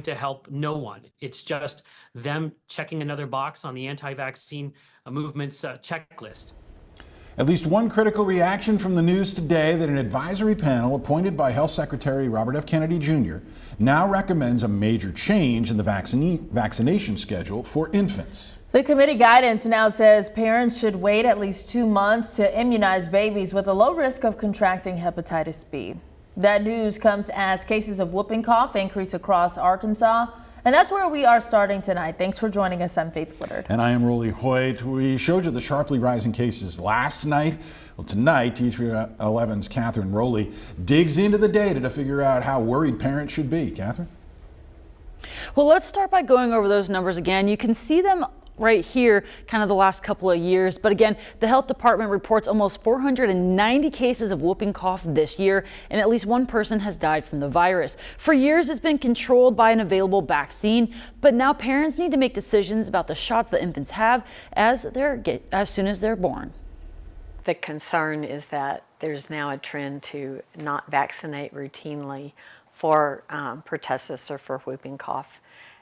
to help no one. It's just them checking another box on the anti-vaccine movement's checklist. At least one critical reaction from the news today that an advisory panel appointed by Health Secretary Robert F. Kennedy Jr. now recommends a major change in the vaccination schedule for infants. The committee guidance now says parents should wait at least 2 months to immunize babies with a low risk of contracting hepatitis B. That news comes as cases of whooping cough increase across Arkansas. And that's where we are starting tonight. Thanks for joining us. I'm Faith Woodard. And I am Rolly Hoyt. We showed you the sharply rising cases last night. Well, tonight, TV 11's Catherine Rowley digs into the data to figure out how worried parents should be. Catherine? Well, let's start by going over those numbers again. You can see them right here, kind of the last couple of years. But again, the health department reports almost 490 cases of whooping cough this year, and at least one person has died from the virus. For years, it's been controlled by an available vaccine, but now parents need to make decisions about the shots that infants have as soon as they're born. The concern is that there's now a trend to not vaccinate routinely for pertussis or for whooping cough.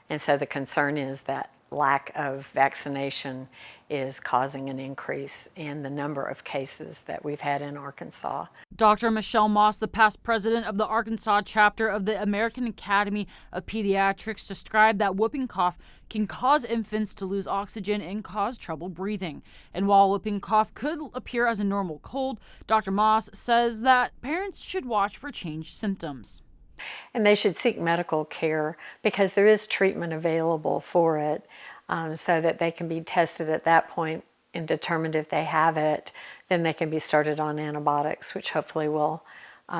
And so the concern is that lack of vaccination is causing an increase in the number of cases that we've had in Arkansas. Dr. Michelle Moss, the past president of the Arkansas chapter of the American Academy of Pediatrics, described that whooping cough can cause infants to lose oxygen and cause trouble breathing. And while whooping cough could appear as a normal cold, Dr. Moss says that parents should watch for changed symptoms. And they should seek medical care because there is treatment available for it, so that they can be tested at that point and determined if they have it. Then they can be started on antibiotics, which hopefully will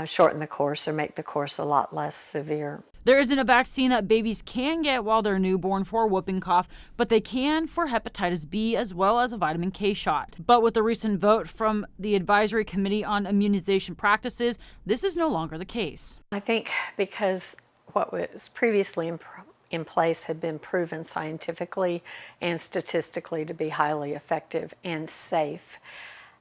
shorten the course or make the course a lot less severe. There isn't a vaccine that babies can get while they're newborn for whooping cough, but they can for hepatitis B as well as a vitamin K shot. But with the recent vote from the Advisory Committee on Immunization Practices, this is no longer the case. I think because what was previously in place had been proven scientifically and statistically to be highly effective and safe,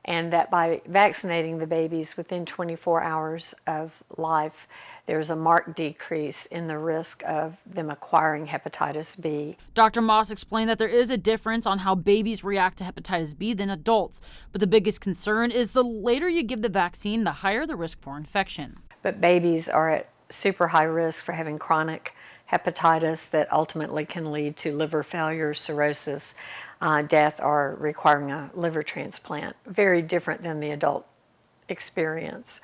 and that by vaccinating the babies within 24 hours of life, there's a marked decrease in the risk of them acquiring hepatitis B. Dr. Moss explained that there is a difference on how babies react to hepatitis B than adults, but the biggest concern is the later you give the vaccine, the higher the risk for infection. But babies are at super high risk for having chronic hepatitis that ultimately can lead to liver failure, cirrhosis, death, or requiring a liver transplant. Very different than the adult experience.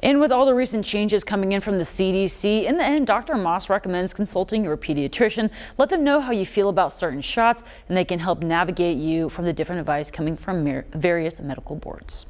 And with all the recent changes coming in from the CDC, in the end, Dr. Moss recommends consulting your pediatrician. Let them know how you feel about certain shots, and they can help navigate you from the different advice coming from various medical boards.